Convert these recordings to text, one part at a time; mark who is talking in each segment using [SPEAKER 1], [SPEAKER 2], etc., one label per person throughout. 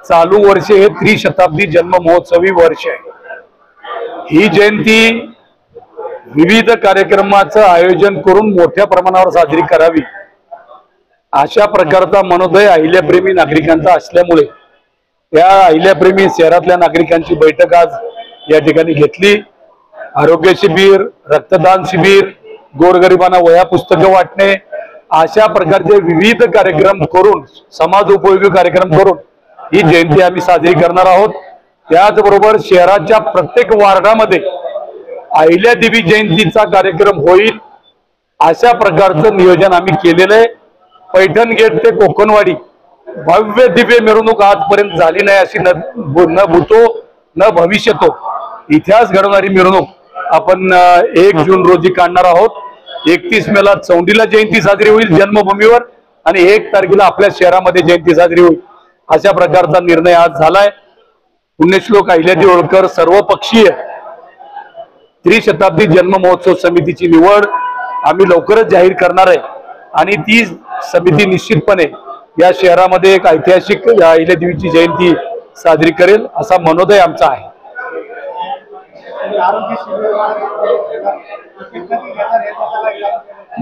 [SPEAKER 1] चालू वर्ष हे त्रिशताब्दी जन्म महोत्सवी वर्ष आहे। ही जयंती विविध कार्यक्रमाचं आयोजन करून मोठ्या प्रमाणावर साजरी करावी अशा प्रकारचा मनोदय अहिल्याप्रेमी नागरिकांचा असल्यामुळे त्या अहिल्याप्रेमी शहरातल्या नागरिकांची बैठक आज या ठिकाणी घेतली। आरोग्य शिबिर, रक्तदान शिबिर, गोरगरिबांना वह्या पुस्तकं वाटणे अशा प्रकारचे विविध कार्यक्रम करून समाज उपयोगी कार्यक्रम करून ही जयंती आम्ही साजरी करणार आहोत। त्याचबरोबर शहराच्या प्रत्येक वार्डामध्ये अहिल्यादेवी जयंतीचा कार्यक्रम होईल अशा प्रकारचं नियोजन आम्ही केलेलं आहे। पैठण गेट ते कोकणवाडी भव्य दिव्य मिरवणूक आजपर्यंत झाली नाही अशी न भूतो न भविष्यतो इतिहास घडवणारी मिरवणूक आपण 1 जून रोजी काढणार आहोत। 31 मेला चौंडीला जयंती साजरी होईल जन्मभूमीवर आणि 1 तारखेला आपल्या शहरामध्ये जयंती साजरी होईल अशा प्रकारचा निर्णय आज झालाय। पुण्यश्लोक अहिल्यादेवी होळकर सर्वपक्षीय त्रिशताब्दी जन्म महोत्सव समितीची निवड आम्ही लवकरच जाहीर करणार आहे आणि ती समिती निश्चितपणे या शहरामध्ये एक ऐतिहासिक अहिल्यादेवीची जयंती साजरी करेल असा मनोदय आमचा आहे।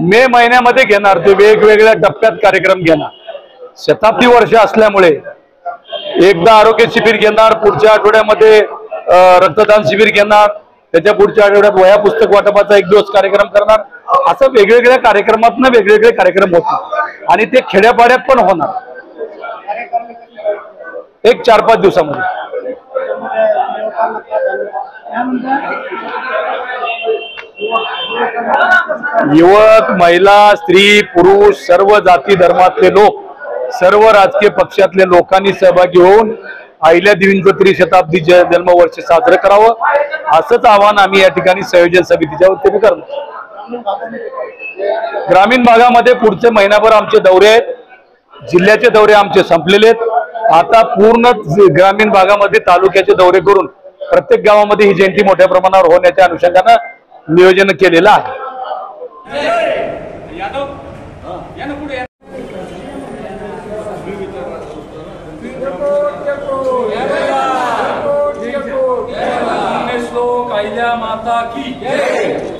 [SPEAKER 1] मे महिन्यामध्ये घेणार, ते वेगवेगळ्या टप्प्यात कार्यक्रम घेणार। शताब्दी वर्ष असल्यामुळे एकदा आरोग्य शिबिर घेणार, पुढच्या आठवड्यामध्ये रक्तदान शिबिर घेणार, त्याच्या पुढच्या आठवड्यात वह्या पुस्तक वाटपाचा 1 दिवस कार्यक्रम करणार। असं वेगवेगळ्या कार्यक्रमातून वेगवेगळे कार्यक्रम होतील आणि ते खेड्यापाड्यात पण होणार। एक 4-5 दिवसामध्ये युवक, महिला, स्त्री, पुरुष, सर्व जाती धर्मातले लोक, सर्व राजकीय पक्षातले लोकांनी सहभागी होऊन अहिल्यादेवींचं त्रिशताब्दी जन्मवर्ष साजरं करावं असंच आवाहन आम्ही या ठिकाणी संयोजन समितीच्या वतीने करतो। ग्रामीण भागामध्ये पुढचे महिनाभर आमचे दौरे आहेत, जिल्ह्याचे दौरे आमचे संपलेले आहेत। आता पूर्ण ग्रामीण भागामध्ये तालुक्याचे दौरे करून प्रत्येक गावामध्ये ही जयंती मोठ्या प्रमाणावर होण्याच्या अनुषंगाने नियोजन केलेलं आहे।
[SPEAKER 2] पुण्यश्लोक अहिल्या माता की जय।